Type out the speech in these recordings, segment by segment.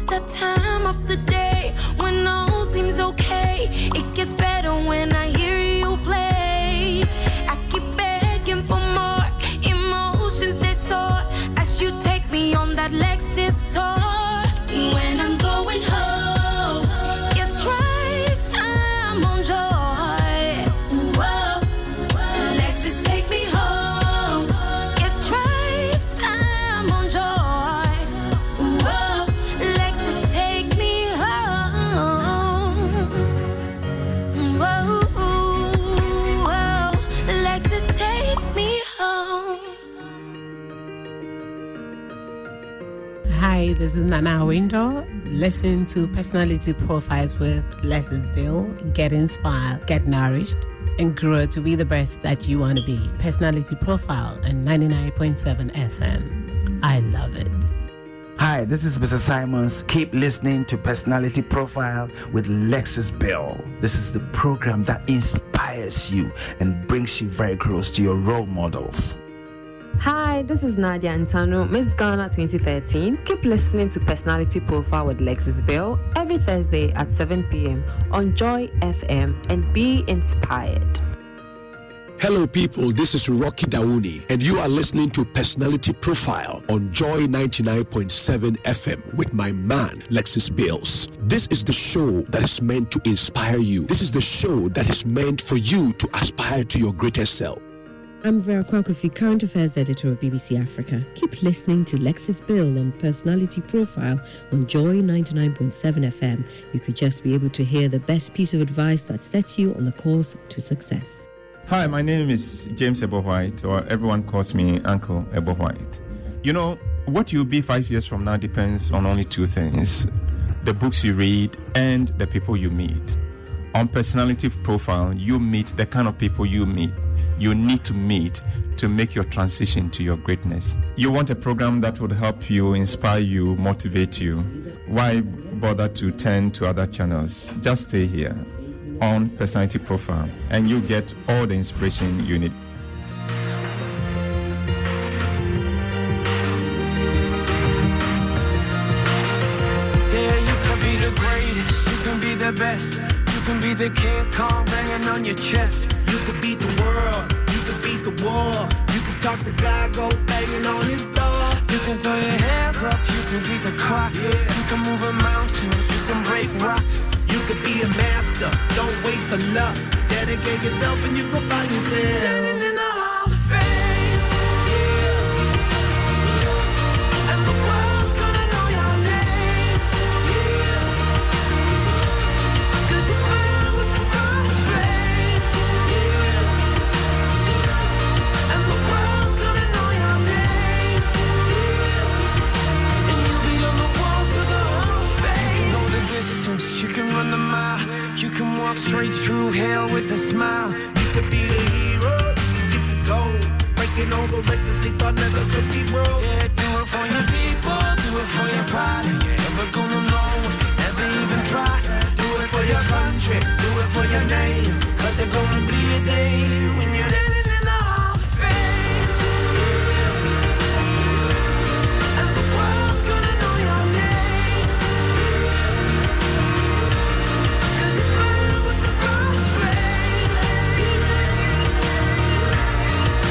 that time of the day when all seems okay. It gets better when I hear you play. I keep begging for more emotions, they soar as you take me on that Lexus tour. When I'm going home, it's drive time on joy. Whoa. Lexus, take me home. It's drive time on joy. Whoa. Lexus, take me home. Whoa. Whoa. Lexus, take me home. Hi, this is Nana Window. Listen to Personality Profiles with Lexus Bill. Get inspired, get nourished, and grow to be the best that you want to be. Personality Profile on 99.7 FM. I love it. Hi, this is Mr. Simons. Keep listening to Personality Profile with Lexus Bill. This is the program that inspires you and brings you very close to your role models. Hi, this is Nadia Antano, Miss Ghana 2013. Keep listening to Personality Profile with Lexus Bill every Thursday at 7 p.m. on Joy FM and be inspired. Hello people, this is Rocky Dawouni and you are listening to Personality Profile on Joy 99.7 FM with my man Lexus Bills. This is the show that is meant to inspire you. This is the show that is meant for you to aspire to your greatest self. I'm Vera Kwakofi, Current Affairs Editor of BBC Africa. Keep listening to Lexus Bill on Personality Profile on Joy 99.7 FM. You could just be able to hear the best piece of advice that sets you on the course to success. Hi, my name is James Ebo-White, or everyone calls me Uncle Ebo-White. You know, what you'll be 5 years from now depends on only two things: the books you read and the people you meet. On Personality Profile, you meet the kind of people you need to meet to make your transition to your greatness. You want a program that would help you, inspire you, motivate you. Why bother to turn to other channels? Just stay here on Personality Profile and you get all the inspiration you need. Yeah, you can be the greatest, you can be the best, you can be the King Kong banging on your chest. You could beat the world, you could beat the war. You can talk to God, go banging on his door. You can throw your hands up, you can beat the clock. Yeah. You can move a mountain, you can break rocks. You could be a master, don't wait for luck. Dedicate yourself and you go find yourself. Standing in the Hall of Fame. Yeah. And the world's gonna know your name. Yeah. 'Cause you burn with the God's flame. Yeah. And the world's gonna know your name. Yeah. And you'll be on the walls of the Hall of Fame. You can go the distance, you can run the mile. You can walk straight through hell with a smile. You could be the hero, you can get the gold. Breaking all the records they thought never could be broke. Yeah, do it for your people, do it for your pride. And you're never gonna know if you never even try. Do it for your country, do it for your name. 'Cause there's gonna be a day when you're Standing in the Hall of Fame. And the world's gonna know your name. 'Cause you burn with the God's flame.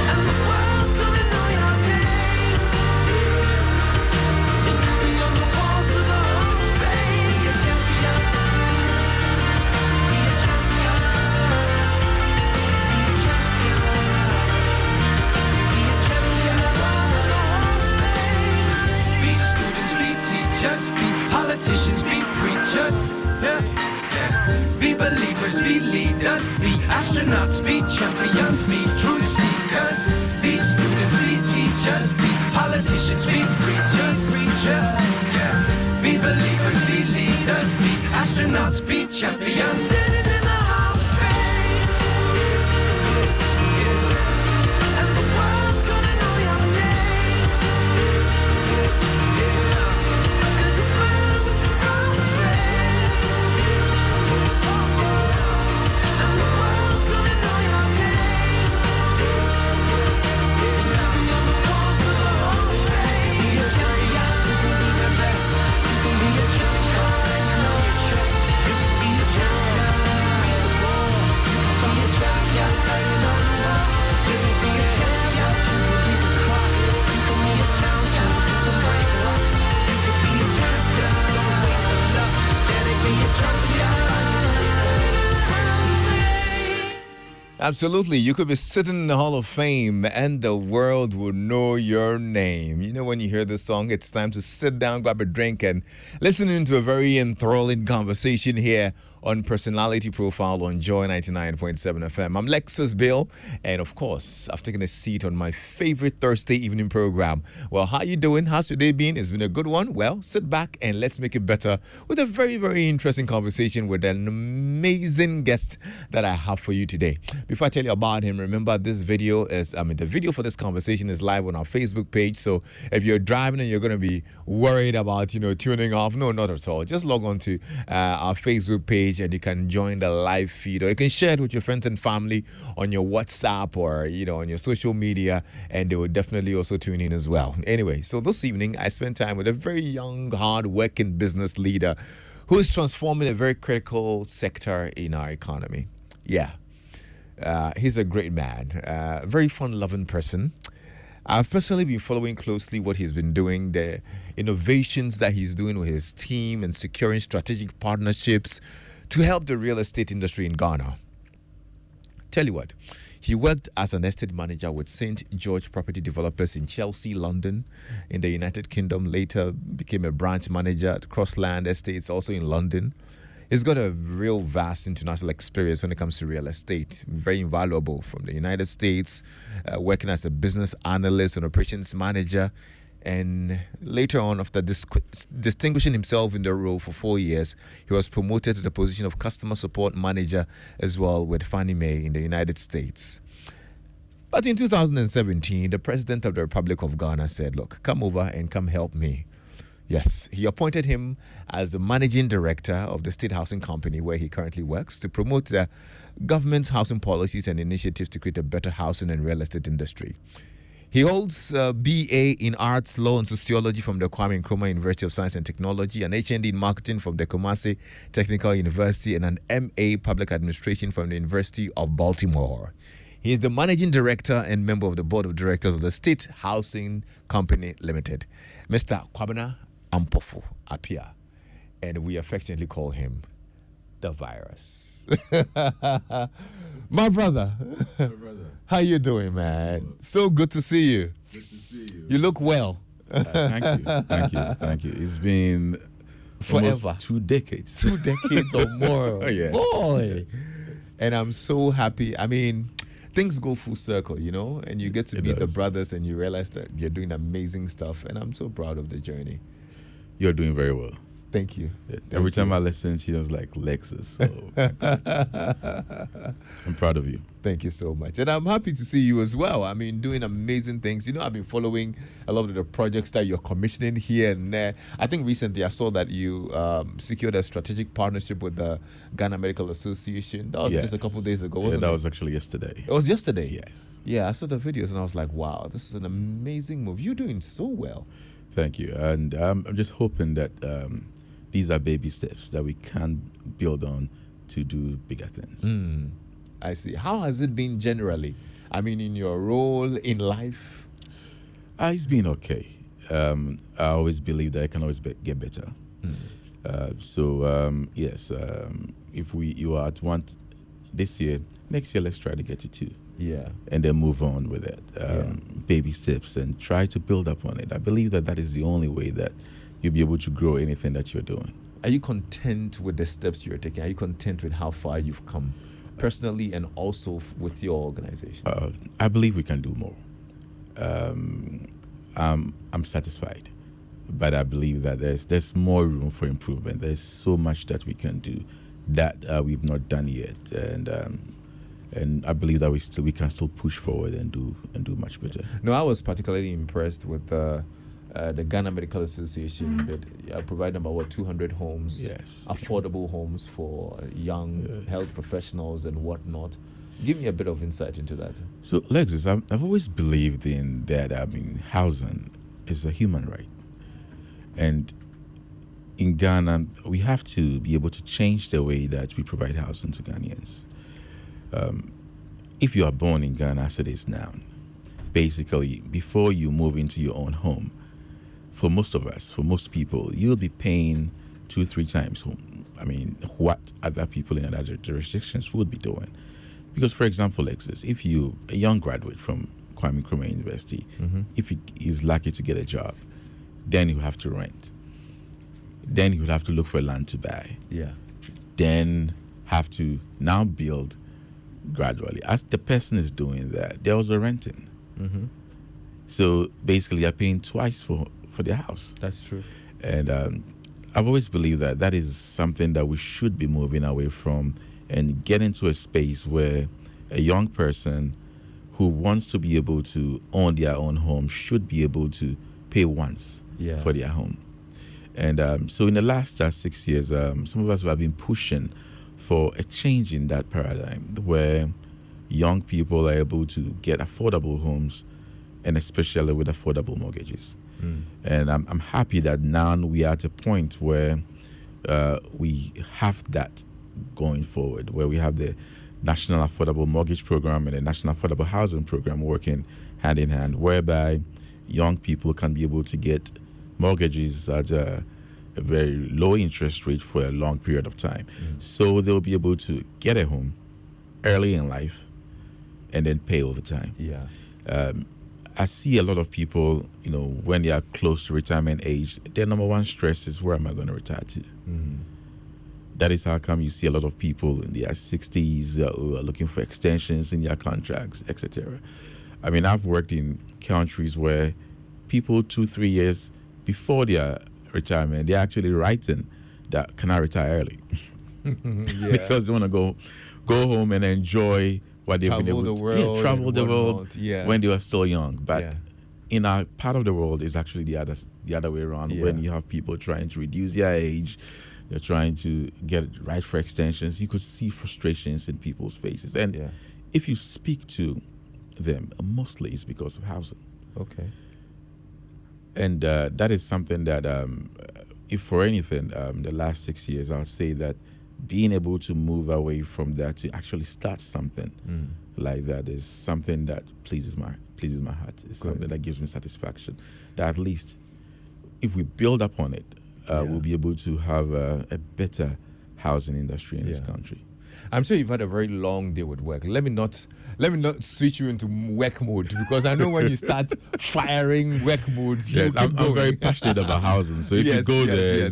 And the world's gonna know your name. And you'll be on the walls of the Hall of Fame. be a champion. Be a champion. Be a champion. Be a champion. Be students, be teachers, be politicians, be preachers. Yeah. Be believers, be leaders, be astronauts, be champions, be truth seekers. Be students, be teachers, be politicians, be preachers. Yeah. Be believers, be leaders, be astronauts, be champions. Standing in the Hall of Fame. And the world's gonna know your name. 'Cause you burn with the God's flame. And the world's gonna know your name. And you'll be on the walls of the Hall of Fame. Be a champion. You can be the best, you can be a champion. Absolutely. You could be sitting in the Hall of Fame and the world would know your name. You know, when you hear this song, it's time to sit down, grab a drink, and listen into a very enthralling conversation here on Personality Profile on Joy 99.7 FM. I'm Lexus Bill, and of course, I've taken a seat on my favorite Thursday evening program. Well, how you doing? How's your day been? It's been a good one. Well, sit back and let's make it better with a very, very interesting conversation with an amazing guest that I have for you today. Before I tell you about him, remember this video is, the video for this conversation is live on our Facebook page. So if you're driving and you're going to be worried about, tuning off, no, not at all. Just log on to our Facebook page and you can join the live feed, or you can share it with your friends and family on your WhatsApp or, on your social media, and they will definitely also tune in as well. Anyway, so this evening I spent time with a very young, hard-working business leader who is transforming a very critical sector in our economy. Yeah. He's a great man, very fun-loving person. I've personally been following closely what he's been doing, the innovations that he's doing with his team and securing strategic partnerships to help the real estate industry in Ghana. Tell you what, he worked as an estate manager with St. George Property Developers in Chelsea, London, in the United Kingdom. Later became a branch manager at Crossland Estates, also in London. He's got a real vast international experience when it comes to real estate, very invaluable, from the United States, working as a business analyst and operations manager. And later on, after distinguishing himself in the role for 4 years, he was promoted to the position of customer support manager as well with Fannie Mae in the United States. But in 2017, the president of the Republic of Ghana said, look, come over and come help me. Yes, he appointed him as the managing director of the State Housing Company, where he currently works, to promote the government's housing policies and initiatives to create a better housing and real estate industry. He holds a BA in Arts, Law and Sociology from the Kwame Nkrumah University of Science and Technology, an HND in Marketing from the Kumasi Technical University, and an MA Public Administration from the University of Baltimore. He is the managing director and member of the board of directors of the State Housing Company Limited, Mr. Kwabena Ampofo Appiah, and we affectionately call him the virus. My brother. How you doing, man? So good to see you. Good to see you. You look well. Thank you. It's been forever. Almost 2 decades. 2 decades or more. Oh, yeah. Boy. And I'm so happy. Things go full circle, and you get to meet the brothers and you realize that you're doing amazing stuff. And I'm so proud of the journey. You're doing very well. Thank you. Every time I listen, she was like Lexus. So I'm proud of you. Thank you so much. And I'm happy to see you as well. Doing amazing things. I've been following a lot of the projects that you're commissioning here and there. I think recently I saw that you secured a strategic partnership with the Ghana Medical Association. That was just a couple of days ago, wasn't it? That was actually yesterday. It was yesterday? Yes. Yeah, I saw the videos and I was like, wow, this is an amazing move. You're doing so well. Thank you. And I'm just hoping that these are baby steps that we can build on to do bigger things. I see. How has it been generally? In your role in life? It's been okay. I always believe that I can always get better. Yes, if you are at 1 this year, next year let's try to get to 2. Yeah. And then move on with it. Baby steps, and try to build upon it. I believe that is the only way that you'll be able to grow anything that you're doing. Are you content with the steps you're taking? Are you content with how far you've come personally and also with your organization? I believe we can do more. I'm satisfied, but I believe that there's more room for improvement. There's so much that we can do that we've not done yet, and I believe that we can still push forward and do much better. No, I was particularly impressed with the Ghana Medical Association providing about 200 homes, affordable homes for young health professionals and whatnot. Give me a bit of insight into that. So, Lexus, I've always believed in that. Housing is a human right, and in Ghana, we have to be able to change the way that we provide housing to Ghanaians. if you are born in Ghana as it is now, basically, before you move into your own home, for most of us, for most people, you'll be paying 2-3 times what other people in other jurisdictions would be doing. Because, for example, Lexus, if you, a young graduate from Kwame Nkrumah University, if he is lucky to get a job, then you have to rent. Then you would have to look for land to buy. Yeah. Then have to now build gradually. As the person is doing that, they're also renting. So basically, they're paying twice for their house. That's true. And I've always believed that that is something that we should be moving away from and get into a space where a young person who wants to be able to own their own home should be able to pay once for their home. And so in the last 6 years, some of us have been pushing for a change in that paradigm where young people are able to get affordable homes, and especially with affordable mortgages. And I'm happy that now we are at a point where we have that going forward, where we have the National Affordable Mortgage Program and the National Affordable Housing Program working hand in hand, whereby young people can be able to get mortgages at a very low interest rate for a long period of time. So they'll be able to get a home early in life and then pay over time. I see a lot of people, when they are close to retirement age, their number one stress is, where am I going to retire to? That is how come you see a lot of people in their 60s who are looking for extensions in their contracts, etc. I mean, I've worked in countries where people 2-3 years before their retirement, they're actually writing that, can I retire early? Because they want to go home and enjoy what they've been able to travel the world when they were still young. But in our part of the world, it's actually the other way around. When you have people trying to reduce their age, they're trying to get it right for extensions, you could see frustrations in people's faces. And if you speak to them, mostly it's because of housing. Okay. And that is something that, if for anything, the last 6 years, I would say that being able to move away from that to actually start something like that is something that pleases my heart. It's something that gives me satisfaction. That at least, if we build upon it, we'll be able to have a better housing industry in this country. I'm sure you've had a very long day with work. Let me not switch you into work mode, because I know when you start firing work mode, I'm very passionate about housing. So if you go there,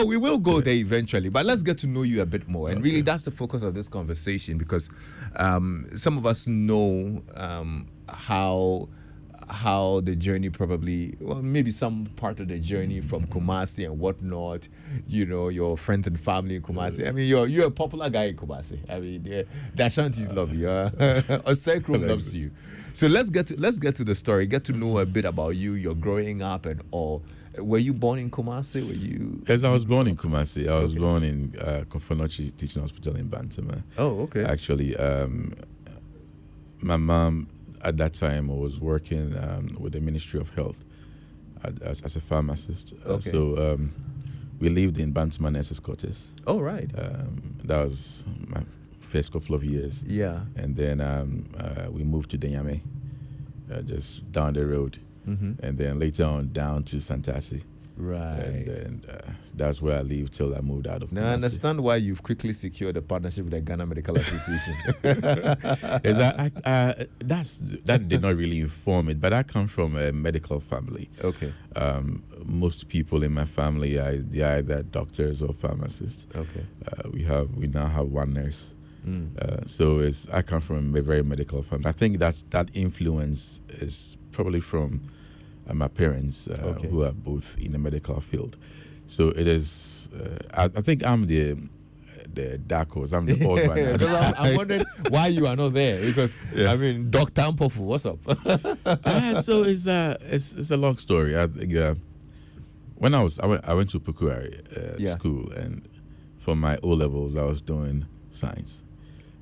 we will go there eventually. But let's get to know you a bit more. And really, that's the focus of this conversation, because some of us know how the journey maybe some part of the journey from Kumasi and whatnot, your friends and family in Kumasi. I mean, you're a popular guy in Kumasi. I mean, the Ashantis love you. Osekro loves you. So let's get to the story. Get to know a bit about you, your growing up and all. Were you born in Kumasi? Yes, I was born in Kumasi. I was born in Kofonochi Teaching Hospital in Bantama. Oh, okay. Actually, my mom at that time I was working with the Ministry of Health as a pharmacist. Okay. So we lived in Bantama Nurses Quarters. Oh, right. That was my first couple of years. Yeah. And then we moved to Denyame, just down the road. And then later on down to Santasi. Right. And that's where I lived till I moved out of Kumasi. Now I understand why you've quickly secured a partnership with the Ghana Medical Association. That did not really inform it, but I come from a medical family. Okay. Most people in my family are either doctors or pharmacists. Okay. We now have one nurse. So I come from a very medical family. I think that influence is probably from my parents, who are both in the medical field. So it is. I think I'm the dark horse. I'm the odd one. I'm wondering why you are not there, because I mean, Dr. Ampofo, what's up? So it's a long story. I think when I went to Pukuari school, and for my O levels I was doing science.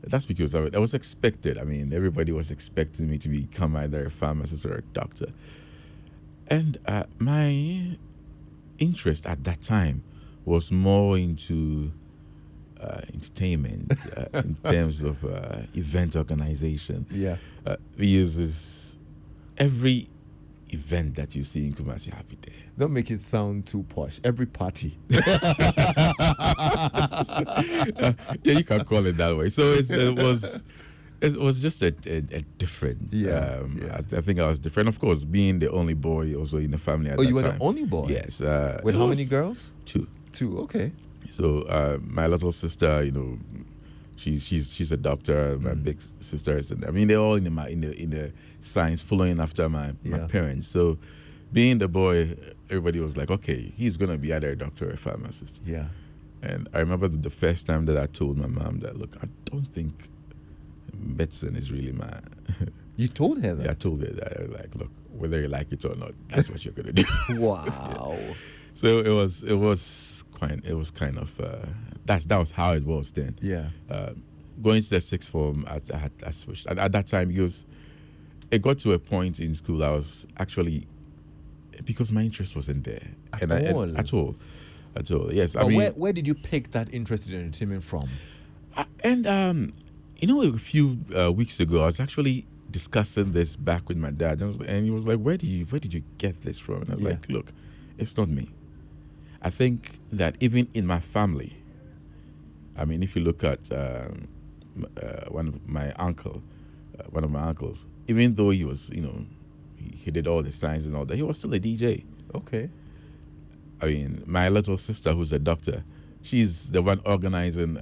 That's because I was expected. I mean, everybody was expecting me to become either a pharmacist or a doctor. And my interest at that time was more into entertainment, in terms of event organization. Yeah. We use this every event that you see in Kumasi Happy Day. Don't make it sound too posh. Every party. Yeah, you can call it that way. So it was just a different. I think I was different. Of course, being the only boy also in the family at that time. Oh, you were the only boy? Yes. With how many girls? Two. Okay. So my little sister, she's a doctor. My big sister is. They're all in the science, following after my parents. So, being the boy, everybody was like, okay, he's gonna be either a doctor or a pharmacist. Yeah. And I remember the first time that I told my mom that, look, I don't think medicine is really my. You told her that? Yeah, I told her that. I was like, look, whether you like it or not, that's what you're gonna do. Wow. So it was kind of that was how it was then. Yeah. Going to the sixth form, I switched. At that time, it got to a point in school I was actually, because my interest wasn't there at all. Yes. But where did you pick that interest in entertainment from? A few weeks ago, I was actually discussing this back with my dad, and he was like, "Where did you get this from?" And I was like, "Look, it's not me. I think that even in my family, if you look at one of my uncles, even though he was, he did all the science and all that, he was still a DJ. Okay. My little sister, who's a doctor, she's the one organizing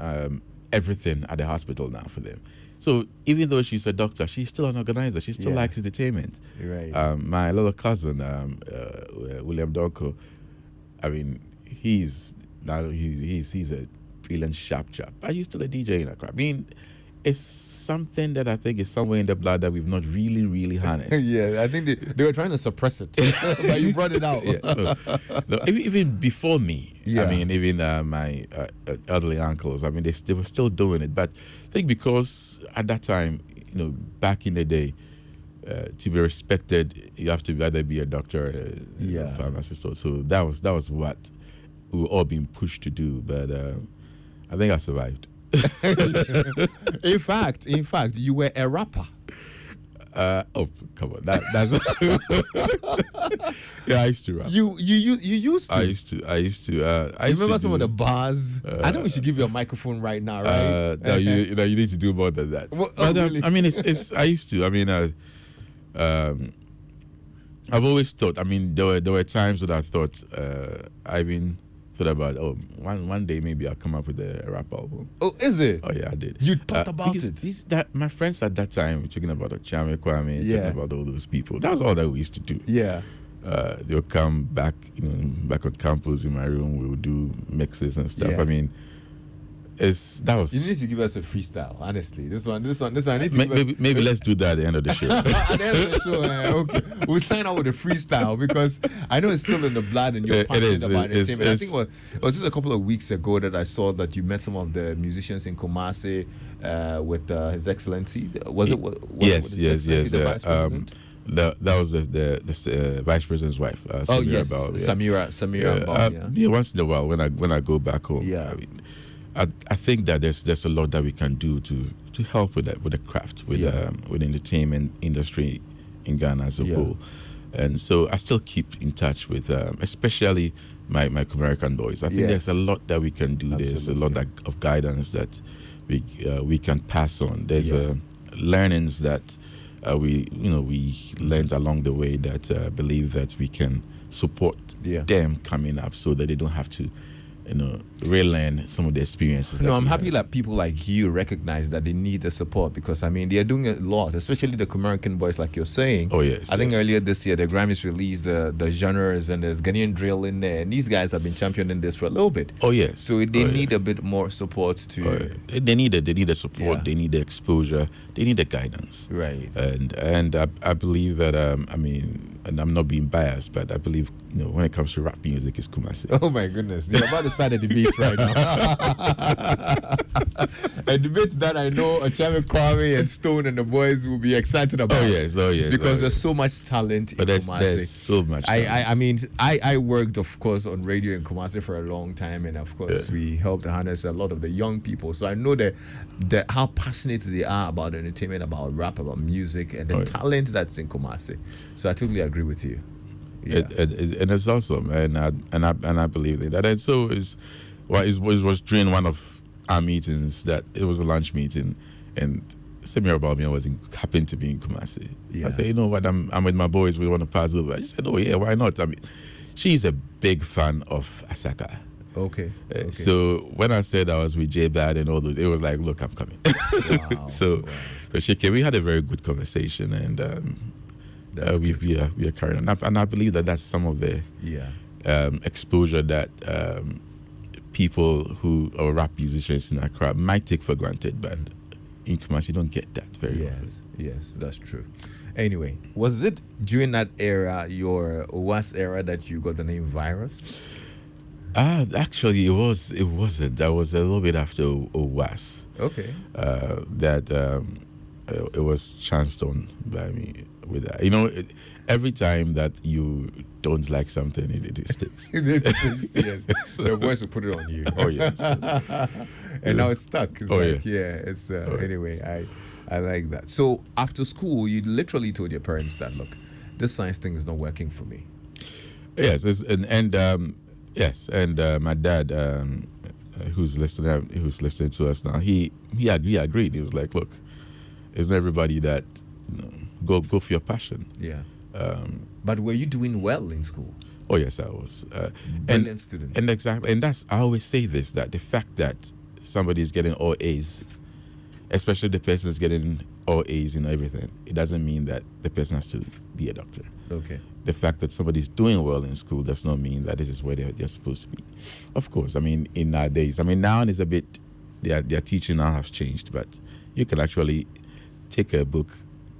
everything at the hospital now for them. So even though she's a doctor, she's still an organizer. She still likes entertainment. Right. My little cousin, William Donko, he's a brilliant sharp chap, but he's still a DJ in Accra. It's something that I think is somewhere in the blood that we've not really, really harnessed. Yeah, I think they were trying to suppress it, but you brought it out. Even before me, even my elderly uncles, they were still doing it. But I think because at that time, back in the day, to be respected, you have to either be a doctor or a pharmacist. So that was what we were all being pushed to do. But I think I survived. In fact, you were a rapper. Come on, that's yeah. I used to rap. You used to. I used to. I remember some of the bars. I think we should give you a microphone right now, right? No, you need to do more than that. Well, but, really? It's. I used to. I've always thought. There were times that I thought. Thought about one day maybe I'll come up with a rap album. Oh, is it? Oh yeah, I did. You thought about it? That my friends at that time were talking about Chame Kwame, talking about all those people. That was all that we used to do. Yeah. They'll come back, back on campus in my room. We would do mixes and stuff. Yeah. That was. You need to give us a freestyle. Honestly, this one. I need to maybe let's do that at the end of the show. At the end of the show, okay. We'll sign out with a freestyle because I know it's still in the blood and you're passionate about entertainment. I think it was just a couple of weeks ago that I saw that you met some of the musicians in Kumasi with His Excellency. Was it? Yes. The Vice President? That was the Vice President's wife. Samira Abao. Once in a while when I go back home. Yeah. I think that there's a lot that we can do to help with that, with the craft, with the entertainment industry in Ghana as a whole. And so I still keep in touch with especially my American boys. I think there's a lot that we can do. Absolutely. There's a lot of guidance that we can pass on. There's learnings that we learned along the way that I believe that we can support them coming up so that they don't have to relearn some of the experiences. No, I'm happy that people like you recognize that they need the support because they are doing a lot, especially the American boys, like you're saying. Oh yes. I think earlier this year the Grammys released the genres and there's Ghanaian drill in there, and these guys have been championing this for a little bit. Oh yes. So they need a bit more support to. They need the support. Yeah. They need the exposure. They need the guidance. Right. And I believe that and I'm not being biased, but I believe, when it comes to rap music, it's Kumasi. Oh my goodness, you're about to start a debate right now. A debate that I know Achame Kwame and Stone and the boys will be excited about. Oh yes. Because there's so much talent in Kumasi. There's so much talent. I mean, I worked, of course, on radio in Kumasi for a long time, and of course we helped harness a lot of the young people. So I know that how passionate they are about entertainment, about rap, about music, and the talent that's in Kumasi. So I totally agree with you. Yeah. And it's awesome, and I believe in that. And so it was during one of our meetings that it was a lunch meeting, and Samira Balmia happened to be in Kumasi. Yeah. I said, you know what, I'm with my boys, we want to pass over. She said, oh yeah, why not? I mean, she's a big fan of Asaka. Okay. So when I said I was with J Bad and all those, it was like, look, I'm coming. Wow. So she came. We had a very good conversation, and we are carrying on. And I believe that that's some of the exposure that people who are rap musicians in Accra might take for granted, but in Kumasi you don't get that very often. Yes, that's true. Anyway, was it during that era, your OWAS era, that you got the name Virus? Actually, it wasn't. That was a little bit after OWAS. Okay. It was chanced on by me with that. Every time that you don't like something, it sticks. Yes. The voice will put it on you. Oh yes. And now it's stuck. It's anyway, I like that. So after school, you literally told your parents that, look, this science thing is not working for me. Yes, and my dad, who's listening to us now, he agreed. He was like, look, it's not everybody that go for your passion. Yeah. But were you doing well in school? Oh yes, I was. Brilliant student. And exactly, and that's, I always say this, that the fact that somebody is getting all A's, especially the person is getting all A's in everything, it doesn't mean that the person has to be a doctor. Okay. The fact that somebody's doing well in school does not mean that this is where they're supposed to be. Of course, I mean, in nowadays, now it's a bit, their teaching now has changed, but you can actually take a book,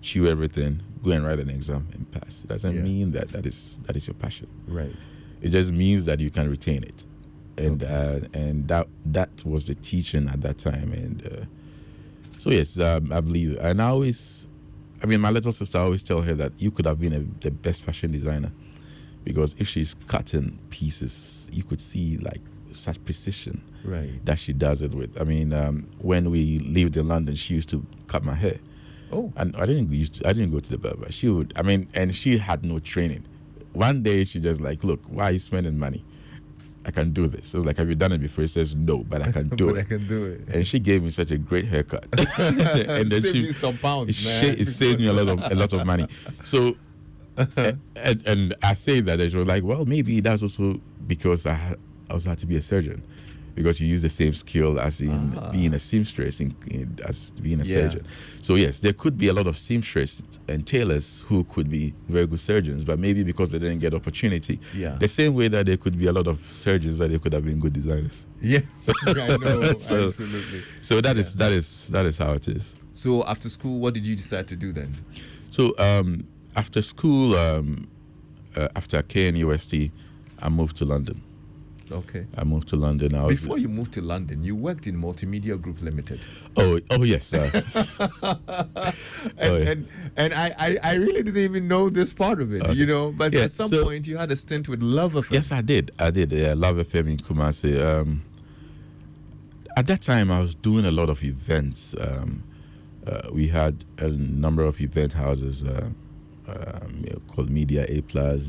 chew everything, go and write an exam and pass. It doesn't mean that is your passion. Right. It just means that you can retain it, and that was the teaching at that time. And so yes, I believe. And my little sister, I always tell her that you could have been the best fashion designer, because if she's cutting pieces, you could see like such precision that she does it with. I mean, when we lived in London, she used to cut my hair. Oh. And I didn't go to the barber. She would. And she had no training. One day she just like, look, why are you spending money? I can do this. So like, have you done it before? He says, no, but I can do it. I can do it. And she gave me such a great haircut. And then saved you some pounds, man. It saved me a lot of money. So, and I say that, and she was like, well, maybe that's also because I also had to be a surgeon, because you use the same skill as in being a seamstress, as being a surgeon. So yes, there could be a lot of seamstresses and tailors who could be very good surgeons, but maybe because they didn't get opportunity. Yeah. The same way that there could be a lot of surgeons that they could have been good designers. Yeah, I know, absolutely. So that is how it is. So after school, what did you decide to do then? So after school, after KNUST, I moved to London. Okay. I moved to London. Before you moved to London, you worked in Multimedia Group Limited. Oh yes. And I really didn't even know this part of it, But at some point, you had a stint with Love FM. Yes, I did. Love FM in Kumasi. At that time, I was doing a lot of events. We had a number of event houses. Called Media A+,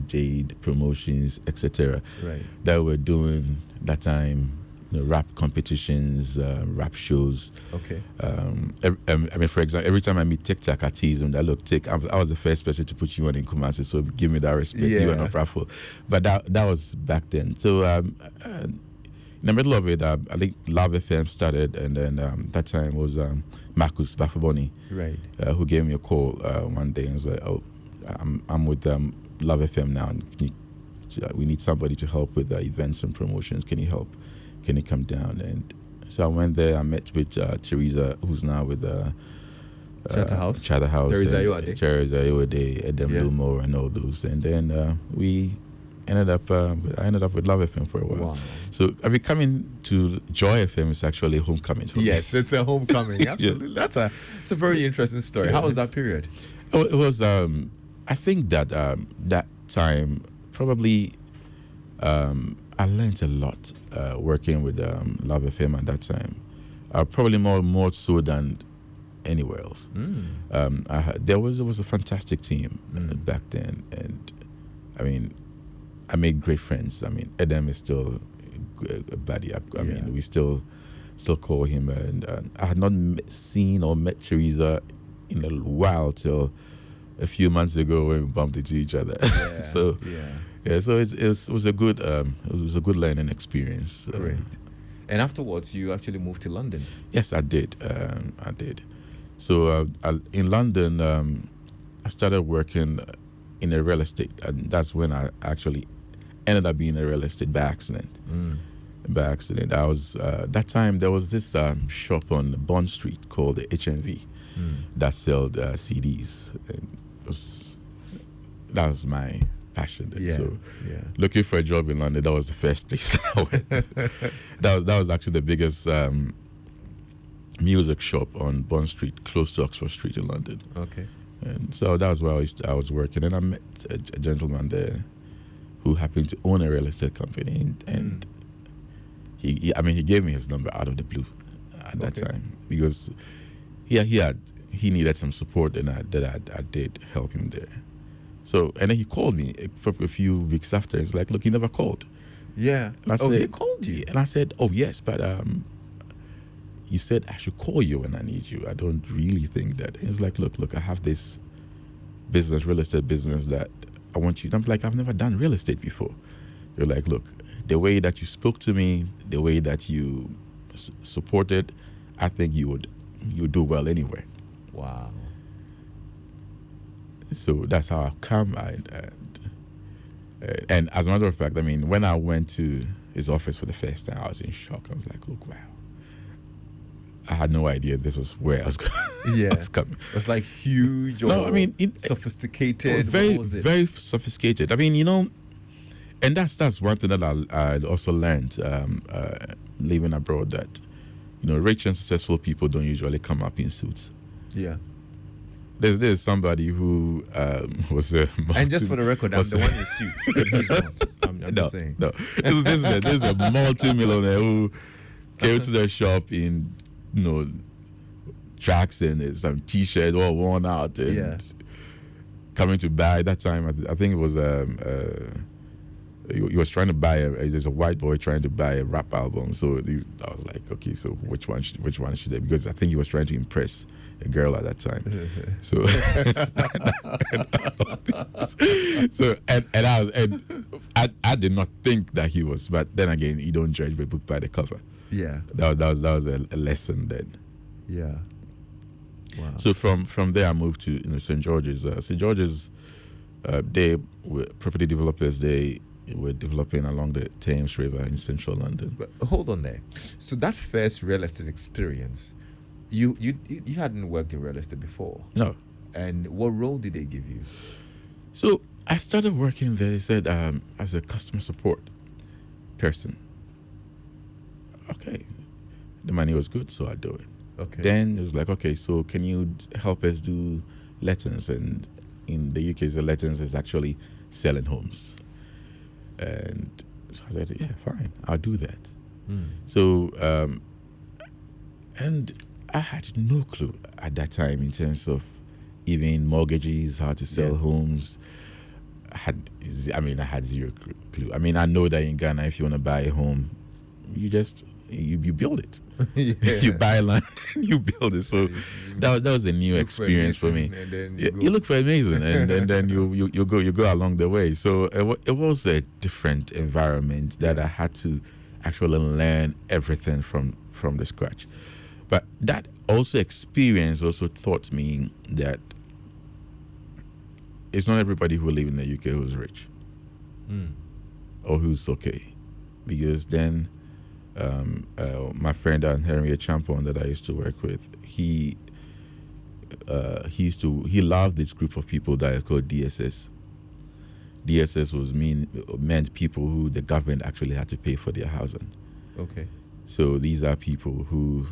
Jade Promotions, etc. Right. That were doing that time, rap competitions, rap shows. Okay. For example, every time I meet TikTok, I tease them that, look, I was the first person to put you on in Kumasi, so give me that respect. You are not proudful. But that was back then. So in the middle of it, I think Love FM started, and then that time was Marcus Bafaboni, who gave me a call one day and was like, oh, I'm with Love FM now, and we need somebody to help with events and promotions. Can you help? Can you come down? And so I went there. I met with Teresa, who's now with Charterhouse, Teresa Iwade, Edem Lumo, and all those. And then I ended up with Love FM for a while. Wow. So coming to Joy FM is actually a homecoming for me. Yes, it's a homecoming. Absolutely. Yeah. It's a very interesting story. Yeah. How was that period? It was I think that that time probably I learned a lot working with Love FM at that time. Probably more so than anywhere else. There was a fantastic team back then, and I mean, I made great friends. I mean, Edem is still a buddy. I mean, we still call him, and I had not seen or met Teresa in a while till a few months ago when we bumped into each other. Yeah. So it was a good learning experience. Great. And afterwards, you actually moved to London. Yes, I did. So in London, I started working in a real estate, and that's when I actually ended up being a real estate by accident. By accident, I was that time there was this shop on Bond Street called the HMV that sold CDs. And that was my passion. So looking for a job in London, that was the first place I went. that was actually the biggest music shop on Bond Street, close to Oxford Street in London. Okay. And so that was where I was working, and I met a gentleman there who happened to own a real estate company, and he gave me his number out of the blue at that time, because he needed some support, and I did help him there. So, and then he called me for a few weeks after. He's like, "Look, he never called." Yeah. He called you? And I said, "Oh yes, but you said I should call you when I need you. I don't really think that." And he's like, look, I have this business, real estate business that I want you. I'm like, I've never done real estate before. You're like, look, the way that you spoke to me, the way that you supported, I think you would do well anywhere. Wow. So that's how I come. And as a matter of fact, I mean, when I went to his office for the first time, I was in shock. I was like, look, wow. I had no idea this was where I was going. Yeah. I was coming. It was like huge sophisticated. Very, very sophisticated. I mean, and that's one thing that I also learned living abroad, that, rich and successful people don't usually come up in suits. Yeah. There's somebody who was a and just for the record, I'm the one in suit. He's not. I'm just saying. No, this is a multi-millionaire who came to the shop in tracks and some t-shirt all worn out, and coming to buy. That time I think it was he was trying to buy there's a white boy trying to buy a rap album. So I was like, okay, so which one should I? Because I think he was trying to impress a girl at that time. So I did not think that he was, but then again, you don't judge a book by the cover. Yeah. That was a lesson then. Yeah. Wow. So from there I moved to St. George's. St. George's, they were property developers. They were developing along the Thames River in central London. But hold on there. So that first real estate experience, you hadn't worked in real estate before. No. And what role did they give you? So I started working there, they said, as a customer support person. Okay. The money was good, so I do it. Okay. Then it was like, okay, so can you help us do lettings? And in the UK, the lettings is actually selling homes. And so I said, yeah, fine, I'll do that. So, and I had no clue at that time in terms of even mortgages, how to sell homes. I had zero clue. I mean, I know that in Ghana, if you want to buy a home, you build it. You buy land, you build it. So that was a new experience for me. You look for amazing, and then you go along the way. So it was a different environment that I had to actually learn everything from the scratch. But that experience also taught me that it's not everybody who live in the UK who's rich or who's okay, because then my friend Henry Champon that I used to work with, he he loved this group of people that are called DSS. DSS meant people who the government actually had to pay for their housing. Okay. So these are people who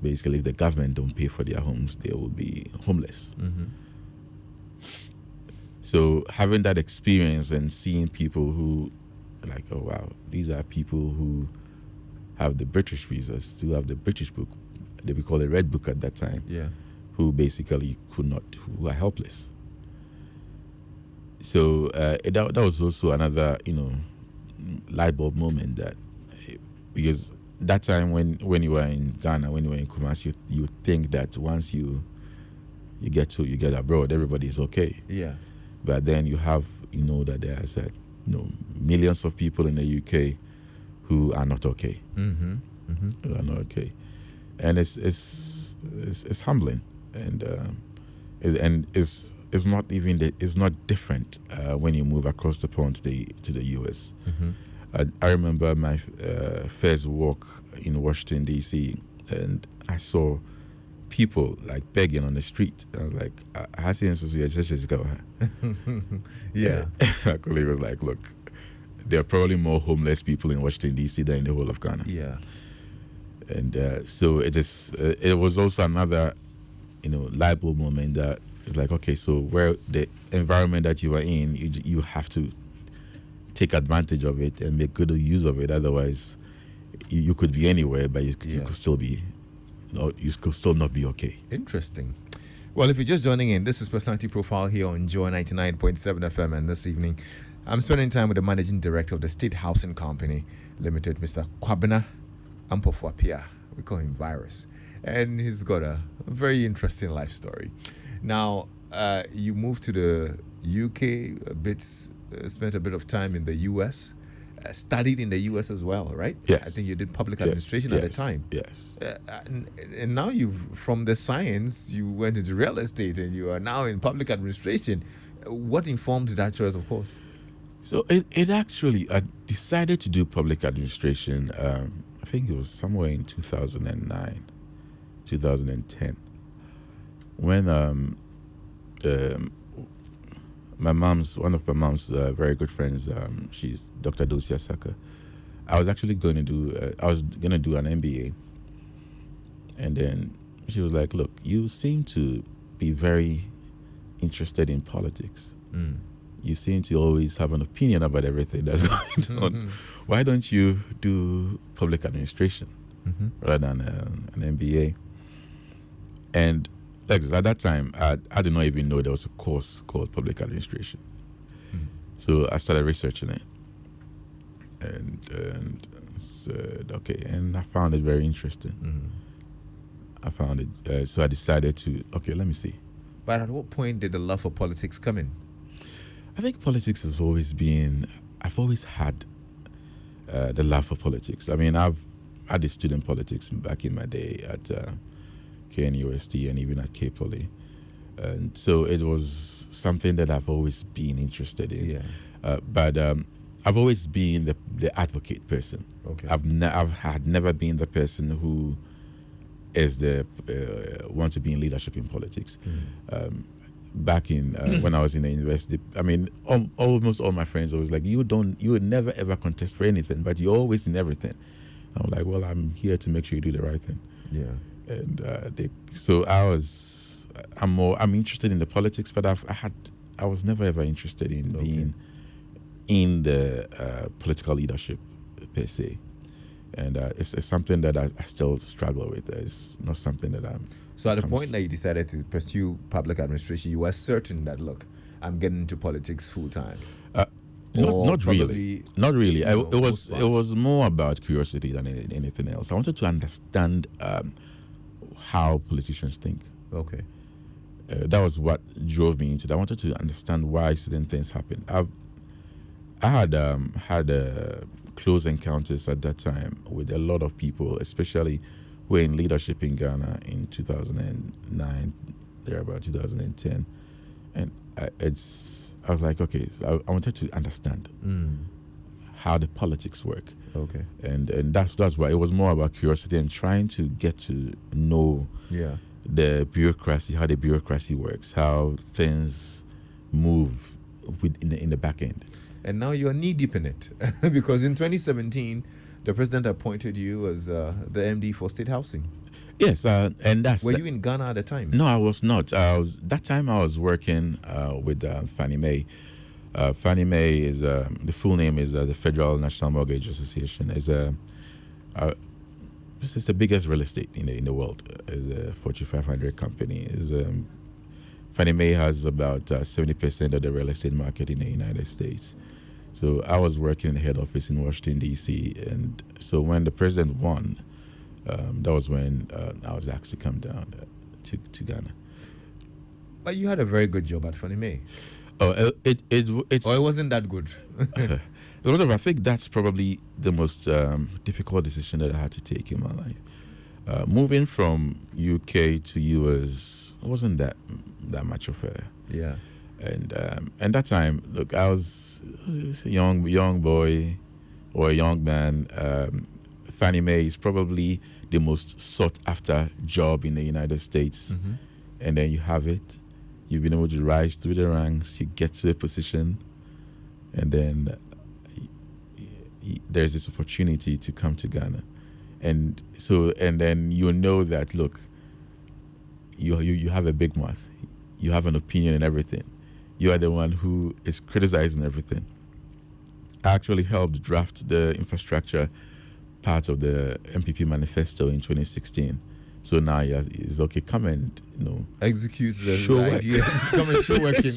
basically, if the government don't pay for their homes, they will be homeless. Mm-hmm. So having that experience and seeing people who, like, oh wow, these are people who have the British visas, who have the British book, they we call it Red Book at that time, Yeah. who basically who are helpless. So that was also another, light bulb moment because that time when you were in Ghana, when you were in Kumasi, you think that once you get abroad, everybody is okay. Yeah. But then you have, that there's millions of people in the UK who are not okay. Mm-hmm. Mm-hmm. Who are not okay, and it's humbling, and it's not different when you move across the pond to the US. Mm-hmm. I remember my first walk in Washington D.C. and I saw people like begging on the street. I was like, I see Yeah. My colleague was like, look, there are probably more homeless people in Washington D.C. than in the whole of Ghana. Yeah. And so it was also another, light bulb moment that it's like, okay, so where the environment that you are in, you have to take advantage of it and make good use of it. Otherwise, you could be anywhere, but you could still be, you could still not be okay. Interesting. Well, if you're just joining in, this is Personality Profile here on Joy 99.7 FM, and this evening I'm spending time with the Managing Director of the State Housing Company Limited, Mr. Kwabena Ampofo Appiah. We call him Virus. And he's got a very interesting life story. Now, you moved to the UK a bit, spent a bit of time in the US, studied in the US as well, right? Yes. I think you did public administration at the time. Yes. And now from the science, you went into real estate and you are now in public administration. What informed that choice, of course? So it actually, I decided to do public administration, I think it was somewhere in 2009, 2010, when one of my mom's very good friends, she's Dr. Dosia Saka. I was actually going to do an MBA, and then she was like, "Look, you seem to be very interested in politics. Mm. You seem to always have an opinion about everything that's going on. Mm-hmm. Why don't you do public administration rather than an MBA?" And like at that time, I did not even know there was a course called public administration. So I started researching it, and said, okay, and I found it very interesting. I found it, so I decided to, let me see. But at what point did the love for politics come in? I think politics has always been, I've always had the love for politics. I mean, I did student politics back in my day at KNUST and even at K Poly. And so it was something that I've always been interested in. Yeah. But I've always been the advocate person. Okay. I've never been the person who is want to be in leadership in politics. Back in when I was in the university, I mean, almost all my friends always like, you would never ever contest for anything, but you're always in everything. I'm like, well, I'm here to make sure you do the right thing. Yeah. And I'm interested in the politics, but I was never ever interested in being in the political leadership per se. And it's something that I still struggle with. It's not something that I'm... So at the point that you decided to pursue public administration, you were certain that, look, I'm getting into politics full time. Not really. Not really. It was more about curiosity than anything else. I wanted to understand how politicians think. Okay. That was what drove me into it. I wanted to understand why certain things happen. I had close encounters at that time with a lot of people, especially who were in leadership in Ghana in 2009, there about 2010, and I was like, okay, so I wanted to understand how the politics work. Okay. And that's why it was more about curiosity and trying to get to know the bureaucracy, how the bureaucracy works, how things move in the back end. And now you're knee deep in it because in 2017, the president appointed you as the MD for State Housing. Yes, and that's. Were you in Ghana at the time? No, I was not. That time I was working with Fannie Mae. Fannie Mae is the full name is the Federal National Mortgage Association. This is the biggest real estate in the world. It's a Fortune 500 company. Fannie Mae has about 70% of the real estate market in the United States. So I was working in the head office in Washington, D.C. And so when the president won, that was when I was asked to come down to Ghana. But you had a very good job at Fannie Mae. Oh, it's. Or it wasn't that good. I think that's probably the most difficult decision that I had to take in my life. Moving from UK to US wasn't that much of a. Yeah. And that time, look, I was a young boy or a young man. Fannie Mae is probably the most sought after job in the United States. Mm-hmm. And then you have it. You've been able to rise through the ranks. You get to a position, and then there's this opportunity to come to Ghana, and then you know that look, you have a big mouth, you have an opinion and everything. You are the one who is criticizing everything. I actually helped draft the infrastructure part of the MPP manifesto in 2016. So now it's okay. Come and execute the ideas. Come and show working.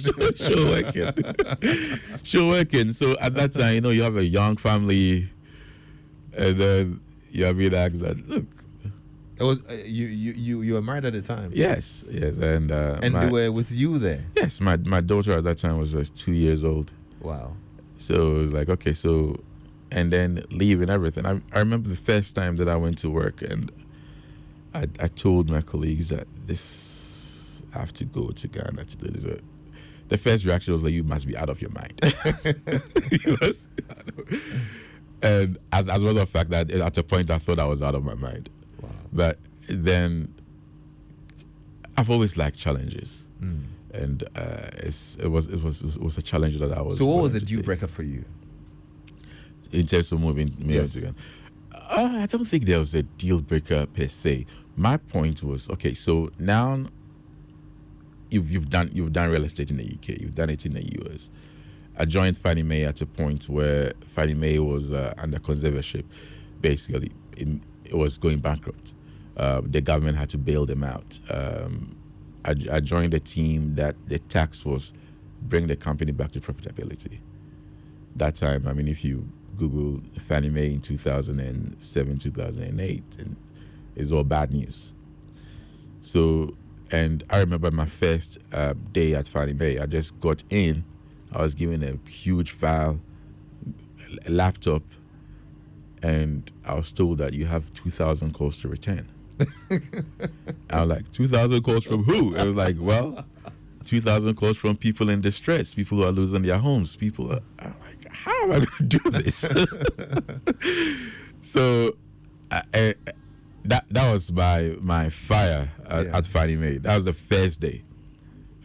Show working. So at that time, you have a young family, and then you have been asked that. Look, it was you were married at the time. Yes, and they were with you there. Yes, my daughter at that time was just 2 years old. Wow. So it was like okay, so and then leaving everything. I remember the first time that I went to work and. I told my colleagues that I have to go to Ghana to do this. The first reaction was like, you must be out of your mind. And as a matter of fact, that at a point I thought I was out of my mind. Wow. But then I've always liked challenges. And it was a challenge that I was. So what was the deal breaker for you? In terms of moving yes. to Ghana? I don't think there was a deal breaker per se. My point was okay. So now you've done real estate in the UK. You've done it in the US. I joined Fannie Mae at a point where Fannie Mae was under conservatorship. Basically, it was going bankrupt. The government had to bail them out. I joined a team that the task was bring the company back to profitability. That time, I mean, if you Google Fannie Mae in 2007, 2008, and it's all bad news. So, and I remember my first day at Fannie Mae, I just got in, I was given a huge file, a laptop, and I was told that you have 2,000 calls to return. I was like, 2,000 calls from who? It was like, well, 2,000 calls from people in distress, people who are losing their homes, people are like, how am I going to do this? So that was my fire at Fannie Mae. That was the first day.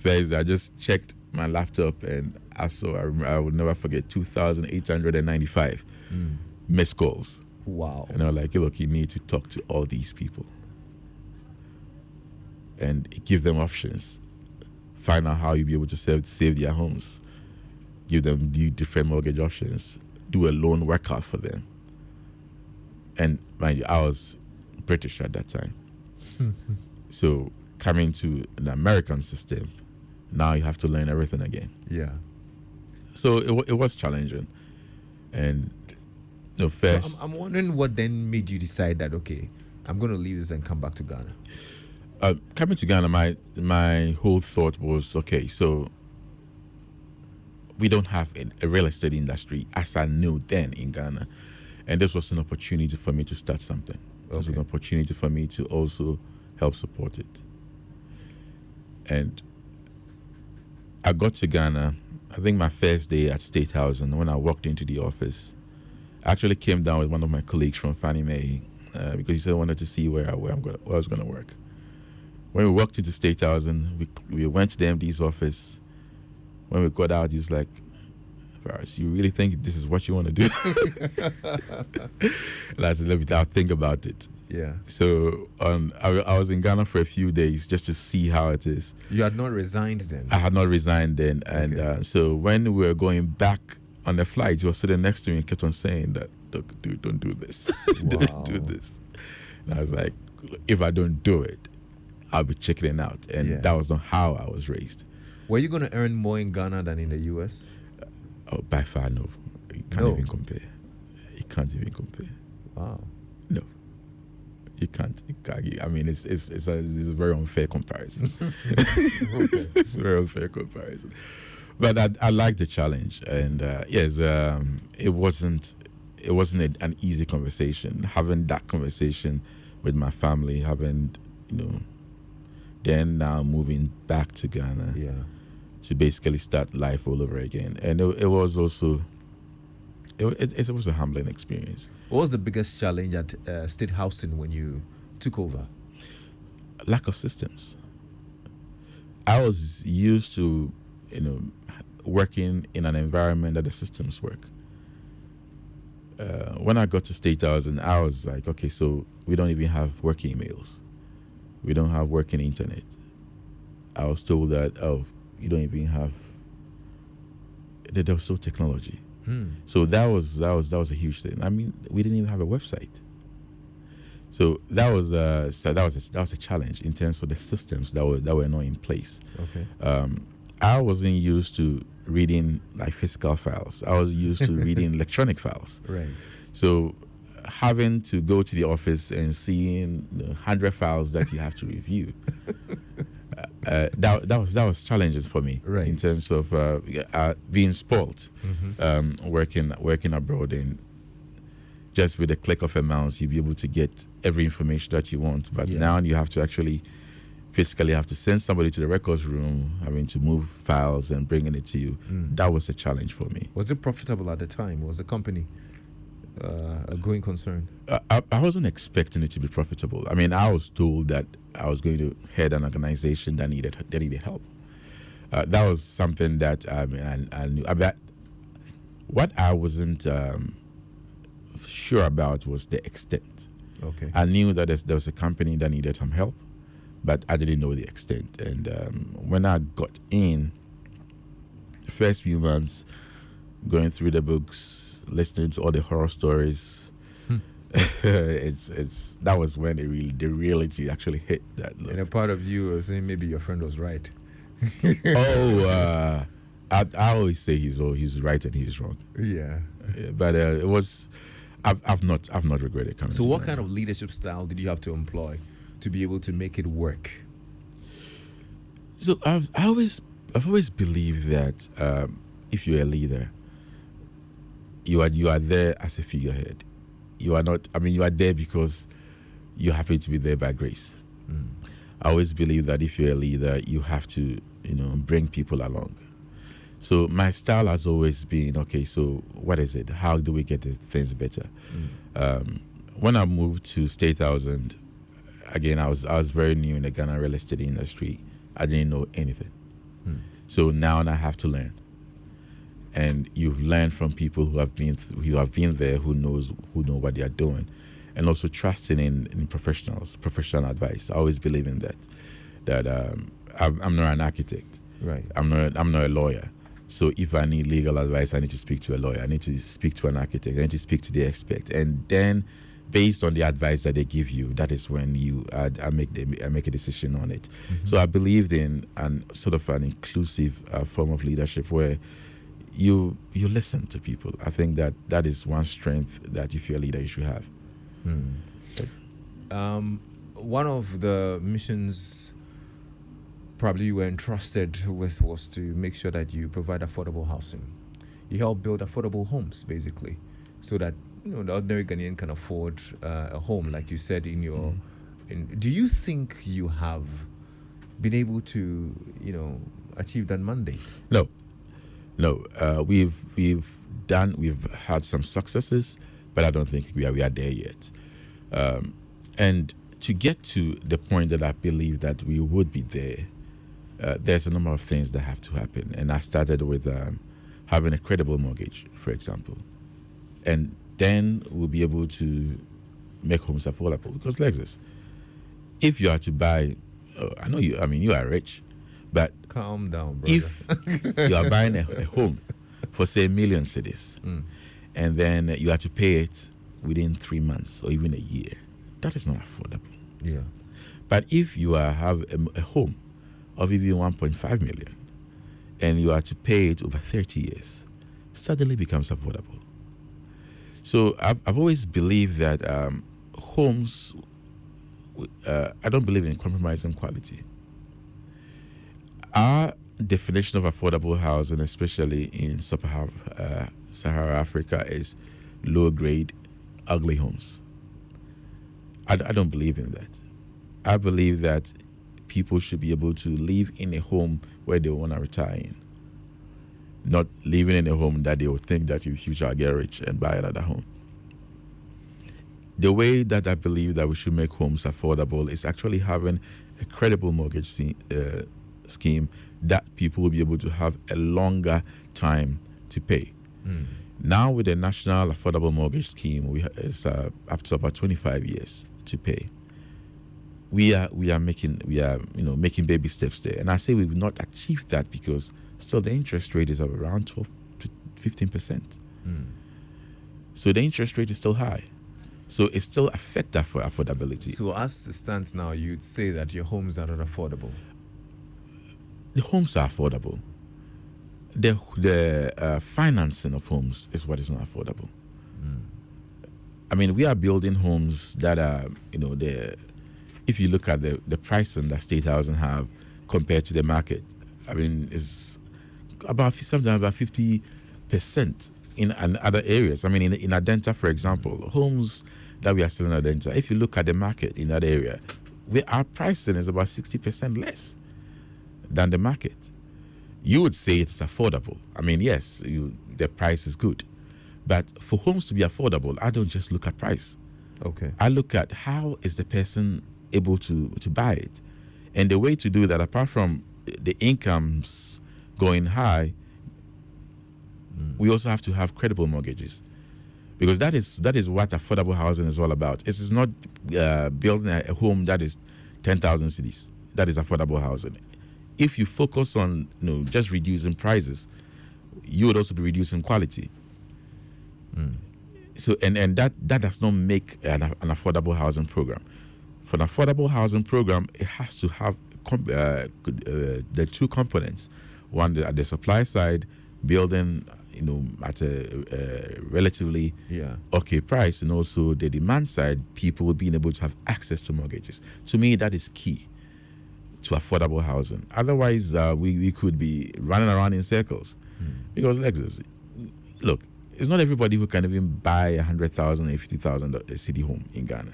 I just checked my laptop and I saw, I would never forget, 2,895 missed calls. Wow. And I was like, look, you need to talk to all these people and give them options. Find out how you'll be able to save their homes. Give them different mortgage options. Do a loan workout for them. And mind you, I was British at that time. So coming to an American system, now you have to learn everything again. Yeah. So it was challenging. And first... So I'm wondering what then made you decide that, okay, I'm going to leave this and come back to Ghana. Coming to Ghana, my whole thought was, okay, so we don't have a real estate industry as I knew then in Ghana. And this was an opportunity for me to start something. It was an opportunity for me to also help support it. And I got to Ghana, I think my first day at State House, and when I walked into the office, I actually came down with one of my colleagues from Fannie Mae because he said I wanted to see where I was going to work. when we walked into State House and we went to the MD's office, when we got out, he was like, Faris, you really think this is what you want to do? And I said, let me I'll think about it. Yeah. So I was in Ghana for a few days just to see how it is. You had not resigned then? I had not resigned then. And so when we were going back on the flight, he was sitting next to me and kept on saying that, look, dude, don't do this. Don't do this. And I was like, if I don't do it, I'll be chickening out. And that was not how I was raised. Were you going to earn more in Ghana than in the U.S.? Oh, by far, no. You can't even compare. You can't even compare. Wow. No. You can't. I mean, it's a very unfair comparison. It's a very unfair comparison. But I like the challenge, and yes, it wasn't an easy conversation. Having that conversation with my family, having then now moving back to Ghana, to basically start life all over again, and it was also it was a humbling experience. What was the biggest challenge at State Housing when you took over? Lack of systems. I was used to, working in an environment that the systems work. When I got to State Housing, I was like, okay, so we don't even have work emails. We don't have working internet. I was told that, you don't even have. There was no technology. So that was a huge thing. I mean, we didn't even have a website. So that was a challenge in terms of the systems that were not in place. Okay. I wasn't used to reading like physical files. I was used to reading electronic files. Right. So having to go to the office and seeing 100 files that you have to review, that was challenging for me. Right. In terms of being spoiled, working abroad, and just with a click of a mouse, you'll be able to get every information that you want. But now you have to actually physically have to send somebody to the records room, having to move files and bringing it to you. That was a challenge for me. Was it profitable at the time? Was the company a going concern? I wasn't expecting it to be profitable. I mean, I was told that I was going to head an organization that needed help. That was something that I knew about. What I wasn't sure about was the extent. Okay. I knew that there was a company that needed some help, but I didn't know the extent. And when I got in, the first few months, going through the books, listening to all the horror stories, that was when the reality actually hit. That look. And a part of you was saying maybe your friend was right. I always say he's right and he's wrong. Yeah. But it was. I've not regretted coming. So, what kind of leadership style did you have to employ to be able to make it work? So I've always believed that if you're a leader, you are there as a figurehead. You are not. I mean, you are there because you happen to be there by grace. I always believe that if you're a leader, you have to bring people along. So my style has always been, okay, so what is it? How do we get things better? When I moved to State Housing, again, I was very new in the Ghana real estate industry. I didn't know anything. So now I have to learn. And you've learned from people who have been there, who know what they are doing, and also trusting in professionals, professional advice. I always believe in that. I'm not an architect. Right. I'm not a lawyer. So if I need legal advice, I need to speak to a lawyer. I need to speak to an architect. I need to speak to the expert. And then, based on the advice that they give you, that is when I make a decision on it. So I believed in an inclusive form of leadership where you listen to people. I think that is one strength that if you're a leader, you should have. One of the missions probably you were entrusted with was to make sure that you provide affordable housing. You help build affordable homes, basically, so that the ordinary Ghanaian can afford a home, like you said in your. Do you think you have been able to, achieve that mandate? No. We've had some successes, but I don't think we are there yet. And to get to the point that I believe that we would be there, there's a number of things that have to happen. And I started with having a credible mortgage, for example. And then we'll be able to make homes affordable. Because Lexus, if you are to buy, I know you, I mean, you are rich, but calm down, brother. If you are buying a home for, say, 1 million cedis, and then you have to pay it within 3 months or even a year, that is not affordable. Yeah. But if you have a home of even 1.5 million and you are to pay it over 30 years, suddenly becomes affordable. So I've always believed that homes, I don't believe in compromising quality. Our definition of affordable housing, especially in Sahara Africa, is low-grade, ugly homes. I don't believe in that. I believe that people should be able to live in a home where they want to retire in, not living in a home that they will think that in the future I'll get rich and buy another home. The way that I believe that we should make homes affordable is actually having a credible mortgage scheme that people will be able to have a longer time to pay. Now with the National Affordable Mortgage Scheme, it's up to about 25 years to pay. We are making baby steps there, and I say we've not achieved that because still the interest rate is of around 12 to 15%. So the interest rate is still high, so it still affects that for affordability. So as it stands now, you'd say that your homes are not affordable. The homes are affordable. The financing of homes is what is not affordable. I mean, we are building homes that are, if you look at the pricing that state housing have compared to the market, I mean, it's about something about 50% in other areas. I mean, in Attendant, for example, homes that we are selling in Attendant, if you look at the market in that area, our pricing is about 60% less than the market. You would say it's affordable. I mean, yes, the price is good. But for homes to be affordable, I don't just look at price. Okay. I look at how is the person able to buy it. And the way to do that, apart from the incomes going high, we also have to have credible mortgages. Because that is what affordable housing is all about. It is not building a home that is 10,000 cedis. That is affordable housing. If you focus on just reducing prices, you would also be reducing quality. So and that does not make an affordable housing program. For an affordable housing program, it has to have the two components: one at the supply side, building at a relatively okay price, and also the demand side, people being able to have access to mortgages. To me, that is key to affordable housing. Otherwise, we could be running around in circles. Because Lexus, look, it's not everybody who can even buy 100,000 or 50,000 city home in Ghana.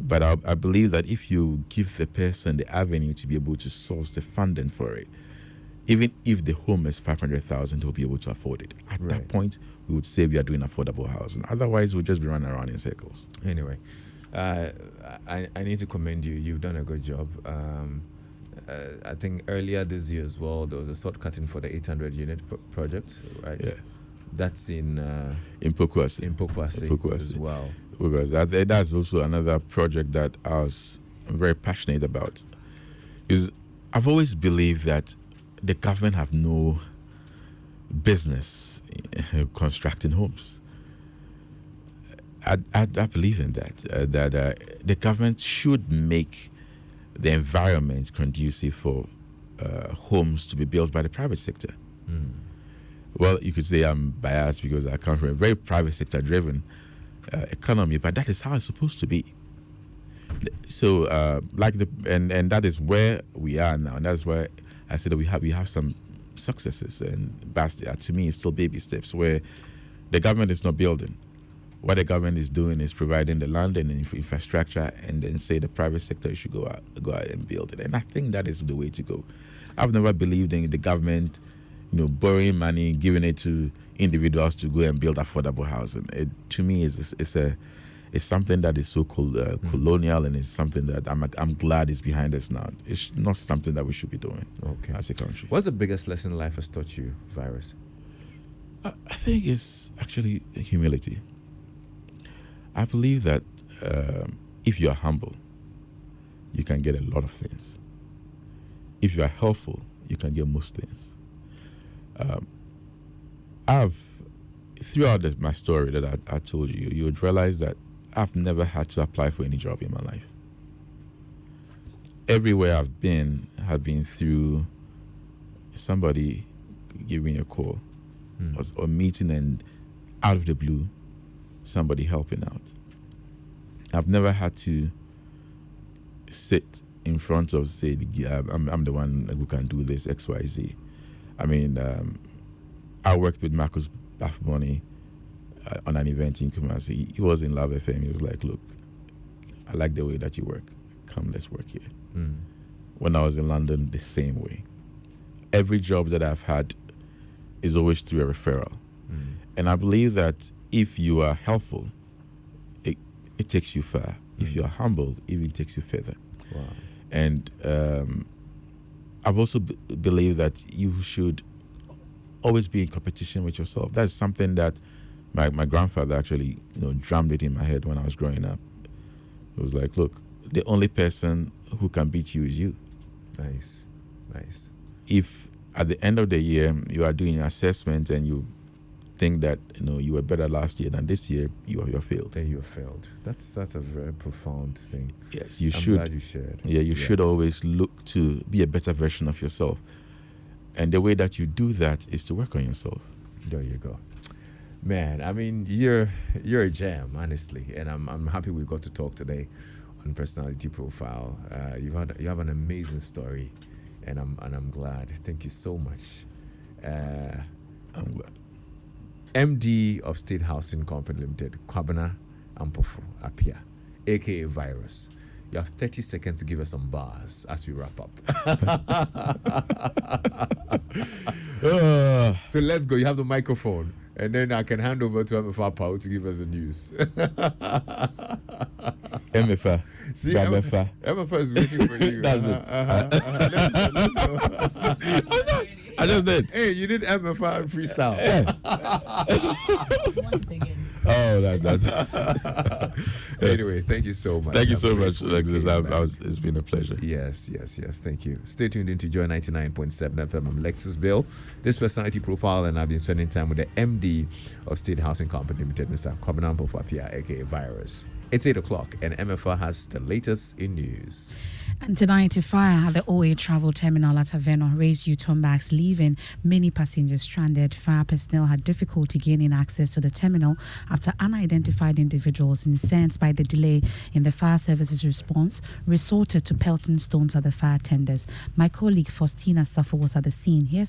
But I believe that if you give the person the avenue to be able to source the funding for it, even if the home is 500,000, they'll be able to afford it. At that point, we would say we are doing affordable housing. Otherwise, we'll just be running around in circles. Anyway, I need to commend you. You've done a good job. I think earlier this year as well, there was a short cutting for the 800 unit project, right? Yeah. That's in Pokwase. In Pokwase as well. Because that's also another project that I'm very passionate about. Is I've always believed that the government have no business constructing homes. I believe in that. That the government should make the environment conducive for homes to be built by the private sector. Well, you could say I'm biased because I come from a very private sector driven economy, but that is how it's supposed to be. So, and that is where we are now, and that's why I said that we have some successes, but to me, it's still baby steps where the government is not building. What the government is doing is providing the land and infrastructure, and then say the private sector should go out and build it. And I think that is the way to go. I've never believed in the government, borrowing money, giving it to individuals to go and build affordable housing. To me, it's It's something that is so colonial, and it's something that I'm glad is behind us now. It's not something that we should be doing as a country. What's the biggest lesson life has taught you, Virus? I think it's actually humility. I believe that if you are humble, you can get a lot of things. If you are helpful, you can get most things. Throughout my story that I told you, you would realize that I've never had to apply for any job in my life. Everywhere I've been through somebody giving me a call or meeting, and out of the blue, somebody helping out. I've never had to sit in front of, say, I'm the one who can do this, X, Y, Z. I mean, I worked with Marcus Bafboni on an event in Kumasi. He was in Love FM. He was like, look, I like the way that you work. Come, let's work here. When I was in London, the same way. Every job that I've had is always through a referral. And I believe that if you are helpful, it takes you far. If you are humble, it even takes you further. Wow. And I've also believed that you should always be in competition with yourself. That's something that my grandfather actually, drummed it in my head when I was growing up. It was like, look, the only person who can beat you is you. Nice. If at the end of the year you are doing an assessment and you think that you were better last year than this year, you failed. Then you failed. That's a very profound thing. Yes, you I'm should. Glad you shared. Yeah, you should always look to be a better version of yourself. And the way that you do that is to work on yourself. There you go. Man, I mean, you're a gem, honestly, and I'm happy we got to talk today on Personality Profile. You have an amazing story, and I'm glad. Thank you so much. I'm glad. MD of State Housing Company Limited, Kwabena Ampofo Appiah, aka Virus. You have 30 seconds to give us some bars as we wrap up. So let's go. You have the microphone, and then I can hand over to MFA Pao to give us the news. MFA. See, MFA is waiting for you. That's it. Let's go. I just did. Hey, you did MFA freestyle. Yeah. Oh, that's. Anyway, thank you so much. Thank you so much, Alexis. It's been a pleasure. Yes. Thank you. Stay tuned into Joy 99.7 FM. I'm Lexus Bill. This Personality Profile, and I've been spending time with the MD of State Housing Company Limited, Mr. Kwabena Ampofo Appiah, aka Virus. It's 8 o'clock, and MFR has the latest in news. And tonight, a fire at the OA Travel Terminal at Havana raised U-turn bags, leaving many passengers stranded. Fire personnel had difficulty gaining access to the terminal after unidentified individuals, incensed by the delay in the fire service's response, resorted to pelting stones at the fire tenders. My colleague Faustina Safo was at the scene. Here's